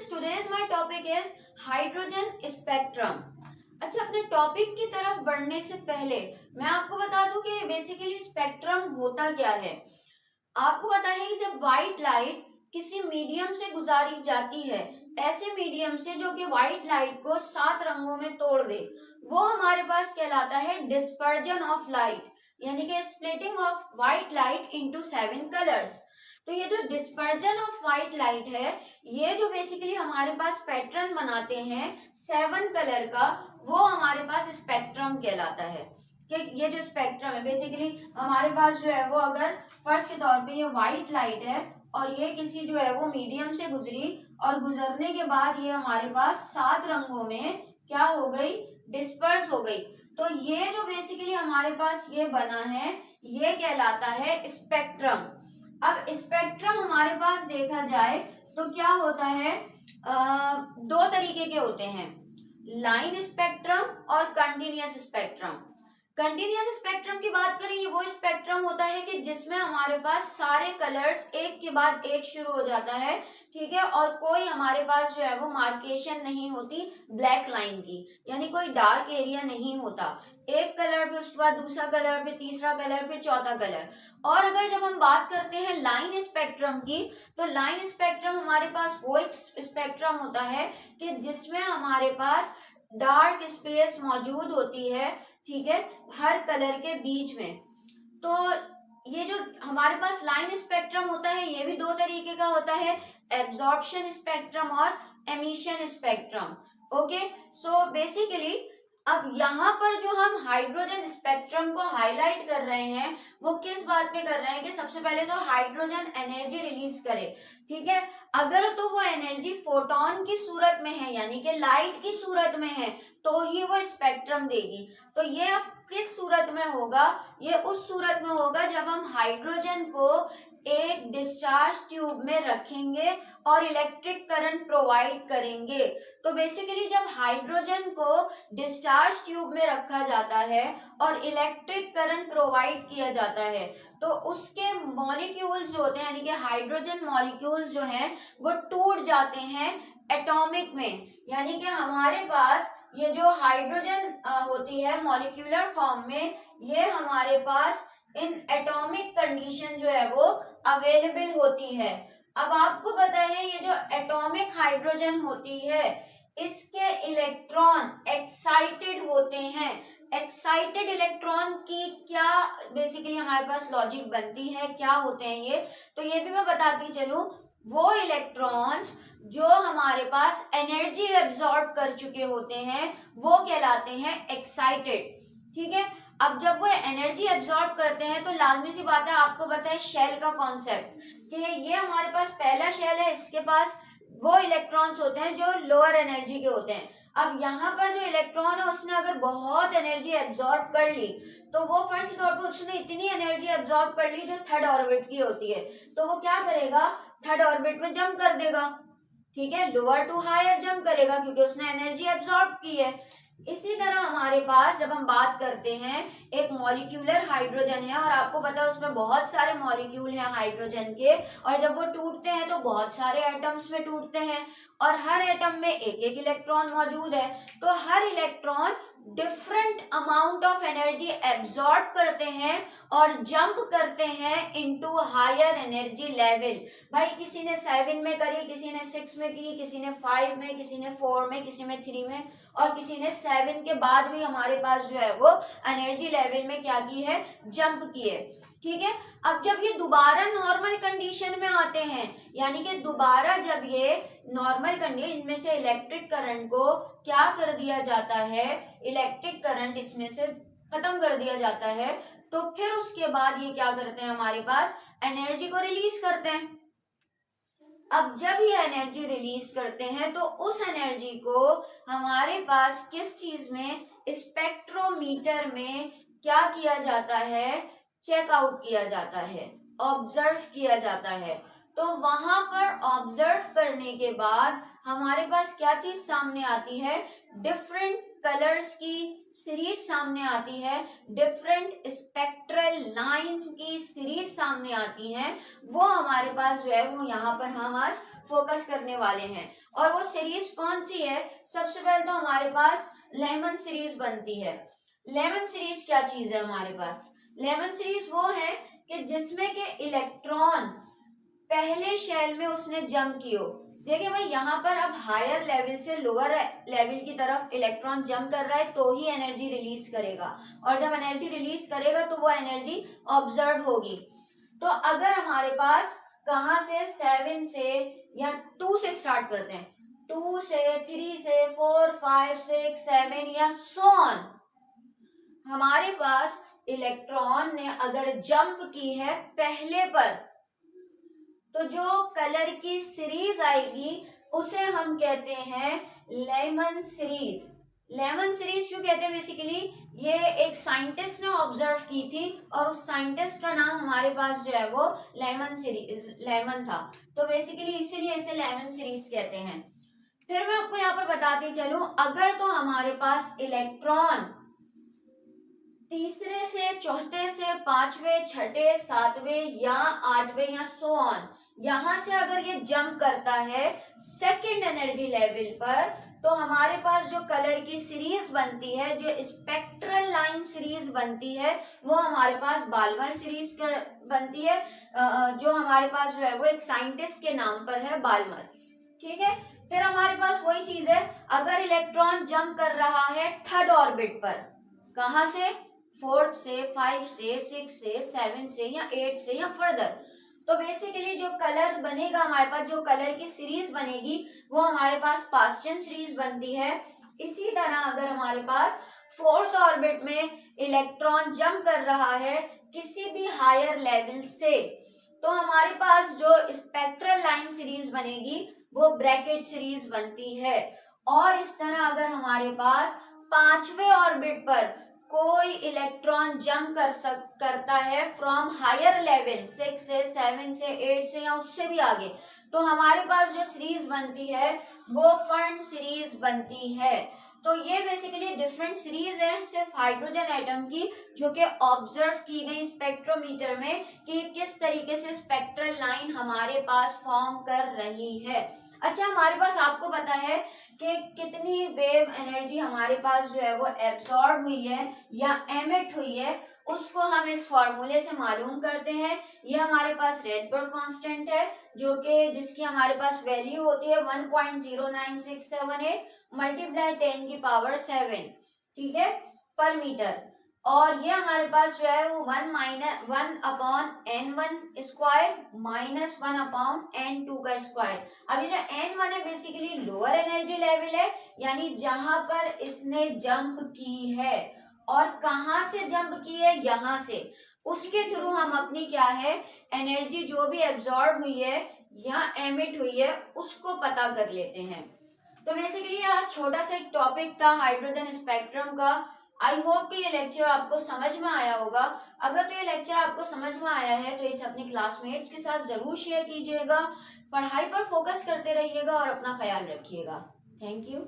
students, today's my topic is hydrogen spectrum. अच्छा, अपने topic की तरफ बढ़ने से पहले मैं आपको बता दूं कि बेसिकली स्पेक्ट्रम होता क्या है। आपको पता है कि जब व्हाइट लाइट किसी मीडियम से गुजारी जाती है, ऐसे मीडियम से जो कि व्हाइट लाइट को 7 रंगों में तोड़ दे, वो हमारे पास कहलाता है डिस्पर्जन ऑफ लाइट, यानी कि splitting of white light into 7 colours. तो ये जो डिस्पर्जन ऑफ व्हाइट लाइट है, ये जो बेसिकली हमारे पास पैटर्न बनाते हैं 7 कलर का, वो हमारे पास स्पेक्ट्रम कहलाता है। कि ये जो स्पेक्ट्रम है बेसिकली हमारे पास जो है वो अगर फर्स्ट के तौर पे ये व्हाइट लाइट है और ये किसी जो है वो मीडियम से गुजरी और गुजरने के बाद ये हमारे पास 7 रंगों में क्या हो गई, डिस्पर्स हो गई। तो ये जो बेसिकली हमारे पास ये बना है, ये कहलाता है स्पेक्ट्रम। अब स्पेक्ट्रम हमारे पास देखा जाए तो क्या होता है, 2 तरीके के होते हैं, लाइन स्पेक्ट्रम और कंटिन्यूअस स्पेक्ट्रम। कंटिन्यूअस स्पेक्ट्रम की बात करें, ये वो स्पेक्ट्रम होता है कि जिसमें हमारे पास सारे कलर्स एक के बाद एक शुरू हो जाता है, ठीक है, और कोई हमारे पास जो है वो मार्केशन नहीं होती ब्लैक लाइन की, यानी कोई डार्क एरिया नहीं होता। एक कलर पे, उसके बाद दूसरा कलर पे, तीसरा कलर पे, चौथा कलर। और अगर जब हम बात करते हैं लाइन स्पेक्ट्रम की, तो लाइन स्पेक्ट्रम हमारे पास वो एक स्पेक्ट्रम होता है कि जिसमें हमारे पास डार्क स्पेस मौजूद होती है, ठीक है, हर कलर के बीच में। तो ये जो हमारे पास लाइन स्पेक्ट्रम होता है, ये भी 2 तरीके का होता है, एब्जॉर्प्शन स्पेक्ट्रम और emission spectrum. Okay, so basically अब यहाँ पर जो हम हाइड्रोजन स्पेक्ट्रम को हाईलाइट कर रहे हैं, वो किस बात पे कर रहे हैं कि सबसे पहले तो हाइड्रोजन एनर्जी रिलीज करे, ठीक है। अगर तो वो एनर्जी फोटोन की सूरत में है, यानी कि लाइट की सूरत में है, तो ही वो स्पेक्ट्रम देगी। तो ये अब किस सूरत में होगा, ये उस सूरत में होगा जब हम हाइड्रोजन को एक डिस्चार्ज ट्यूब में रखेंगे और इलेक्ट्रिक करंट प्रोवाइड करेंगे। तो बेसिकली जब हाइड्रोजन को डिस्चार्ज ट्यूब में रखा जाता है और इलेक्ट्रिक करंट प्रोवाइड किया जाता है, तो उसके मॉलिक्यूल्स जो होते हैं, यानी कि हाइड्रोजन मॉलिक्यूल्स जो हैं, वो टूट जाते हैं एटॉमिक में। यानी कि हमारे पास ये जो हाइड्रोजन होती है मॉलिक्यूलर फॉर्म में, ये हमारे पास इन एटॉमिक कंडीशन जो है वो अवेलेबल होती है। अब आपको पता है ये जो एटॉमिक हाइड्रोजन होती है, इसके इलेक्ट्रॉन एक्साइटेड होते हैं। एक्साइटेड इलेक्ट्रॉन की क्या बेसिकली हमारे पास लॉजिक बनती है, क्या होते हैं ये, तो ये भी मैं बताती चलूं। वो इलेक्ट्रॉन्स जो हमारे पास एनर्जी एब्जॉर्ब कर चुके होते हैं, वो कहलाते हैं एक्साइटेड, ठीक है। अब जब वो एनर्जी एब्जॉर्ब करते हैं तो लाजमी सी बात है, आपको पता है शेल का कॉन्सेप्ट, कि ये हमारे पास पहला शेल है, इसके पास वो इलेक्ट्रॉन्स होते हैं जो लोअर एनर्जी के होते हैं। अब यहाँ पर जो इलेक्ट्रॉन है उसने अगर बहुत एनर्जी एब्जॉर्ब कर ली, तो वो फर्स्ट तौर पर उसने इतनी एनर्जी एब्जॉर्ब कर ली जो थर्ड ऑर्बिट की होती है, तो वो क्या करेगा, थर्ड ऑर्बिट में जंप कर देगा, ठीक है, लोअर टू हायर जंप करेगा क्योंकि उसने एनर्जी एब्जॉर्ब की है। इसी तरह हमारे पास जब हम बात करते हैं, एक मॉलिक्यूलर हाइड्रोजन है और आपको पता है उसमें बहुत सारे मॉलिक्यूल हैं हाइड्रोजन के, और जब वो टूटते हैं तो बहुत सारे एटम्स में टूटते हैं और हर एटम में एक एक इलेक्ट्रॉन मौजूद है। तो हर electron different amount of energy absorb करते हैं और जंप करते हैं इनटू हायर एनर्जी लेवल। भाई किसी ने 7 में करी, किसी ने 6 में की, किसी ने 5 में, किसी ने 4 में, किसी में 3 में, और किसी ने 7 के बाद भी हमारे पास जो है वो एनर्जी लेवल में क्या की है, जंप की है, ठीक है। अब जब ये दोबारा नॉर्मल कंडीशन में आते हैं, यानी कि दोबारा जब ये नॉर्मल कंडीशन, इनमें से इलेक्ट्रिक करंट को क्या कर दिया जाता है, इलेक्ट्रिक करंट इसमें से खत्म कर दिया जाता है, तो फिर उसके बाद ये क्या करते हैं, हमारे पास एनर्जी को रिलीज करते हैं। अब जब ये एनर्जी रिलीज करते हैं तो उस एनर्जी को हमारे पास किस चीज में, स्पेक्ट्रोमीटर में क्या किया जाता है, चेकआउट किया जाता है, ऑब्जर्व किया जाता है। तो वहां पर ऑब्जर्व करने के बाद हमारे पास क्या चीज सामने आती है, डिफरेंट कलर्स की सीरीज सामने आती है, डिफरेंट स्पेक्ट्रल लाइन की सीरीज सामने आती है, वो हमारे पास जो है वो यहाँ पर हम आज फोकस करने वाले हैं। और वो सीरीज कौन सी है? सबसे पहले तो हमारे पास लेमन सीरीज बनती है। लेमन सीरीज क्या चीज है हमारे पास? लेमन सीरीज वो है कि जिसमें के इलेक्ट्रॉन पहले शेल में उसने जंप की हो। देखिए भाई, यहाँ पर अब हायर लेवल से लोअर लेवल की तरफ इलेक्ट्रॉन जंप कर रहा है तो ही एनर्जी रिलीज करेगा, और जब एनर्जी रिलीज करेगा तो वो एनर्जी ऑब्जर्व होगी। तो अगर हमारे पास कहाँ से 7 से या 2 से स्टार्ट करते हैं, 2 से 3 से 4 5 6 7 या सो ऑन, हमारे पास इलेक्ट्रॉन ने अगर जंप की है पहले पर, तो जो कलर की सीरीज आएगी उसे हम कहते हैं लेमन सीरीज। लेमन सीरीज क्यों कहते हैं? बेसिकली ये एक साइंटिस्ट ने ऑब्जर्व की थी और उस साइंटिस्ट का नाम हमारे पास जो है वो लेमन था, तो बेसिकली इसीलिए इसे लेमन सीरीज कहते हैं। फिर मैं आपको यहाँ पर बताती चलूं, अगर तो हमारे पास इलेक्ट्रॉन तीसरे से चौथे से 5वें 6ठे 7वें या 8वें या सो ऑन, यहां से अगर ये जंप करता है सेकंड एनर्जी लेवल पर, तो हमारे पास जो कलर की सीरीज बनती है, जो स्पेक्ट्रल लाइन सीरीज बनती है, वो हमारे पास बाल्मर सीरीज बनती है, जो हमारे पास जो है वो एक साइंटिस्ट के नाम पर है, बाल्मर। ठीक है, फिर हमारे पास वही चीज है, अगर इलेक्ट्रॉन जंप कर रहा है थर्ड ऑर्बिट पर, कहां से? 4 से 5 से 6 से 7 से या 8 से या फर्दर, तो बेसिकली जो कलर बनेगा हमारे पास, जो कलर की सीरीज बनेगी वो हमारे पास पास्चन सीरीज बनती है। इसी तरह अगर हमारे पास फोर्थ ऑर्बिट में इलेक्ट्रॉन जंप कर रहा है किसी भी हायर लेवल से, तो हमारे पास जो स्पेक्ट्रल लाइन सीरीज बनेगी वो ब्रैकेट सीरीज बनती है। और इस तरह अगर हमारे पास 5वें ऑर्बिट पर कोई इलेक्ट्रॉन जंप करता है फ्रॉम हायर लेवल 6 से 7 से 8 से या उससे भी आगे, तो हमारे पास जो सीरीज बनती है वो फर्न सीरीज बनती है। तो ये बेसिकली डिफरेंट सीरीज है सिर्फ हाइड्रोजन एटम की, जो कि ऑब्जर्व की गई स्पेक्ट्रोमीटर में कि किस तरीके से स्पेक्ट्रल लाइन हमारे पास फॉर्म कर रही है। अच्छा, हमारे पास आपको पता है कि कितनी वेव एनर्जी हमारे पास जो है वो एब्सॉर्ब हुई है या एमिट हुई है, उसको हम इस फॉर्मूले से मालूम करते हैं। ये हमारे पास रेडबर्ग कांस्टेंट है, जो कि जिसकी हमारे पास वैल्यू होती है 1.09678 मल्टीप्लाई 10 की पावर 7, ठीक है, पर मीटर। और ये हमारे पास जो है वो 1/n1 स्क्वायर माइनस 1/n2 का स्क्वायर। अभी जो n1 है बेसिकली लोअर एनर्जी लेवल है, यानी जहां पर इसने जंप की है, और कहां से जंप की है? यहां से। उसके थ्रू हम अपनी क्या है एनर्जी जो भी एब्जॉर्ब हुई है या एमिट हुई है उसको पता कर लेते हैं। तो बेसिकली आज छोटा सा एक टॉपिक था हाइड्रोजन स्पेक्ट्रम का। आई होप कि ये लेक्चर आपको समझ में आया होगा। अगर तो ये लेक्चर आपको समझ में आया है तो इसे अपने क्लासमेट्स के साथ जरूर शेयर कीजिएगा। पढ़ाई पर फोकस करते रहिएगा और अपना ख्याल रखिएगा। Thank you.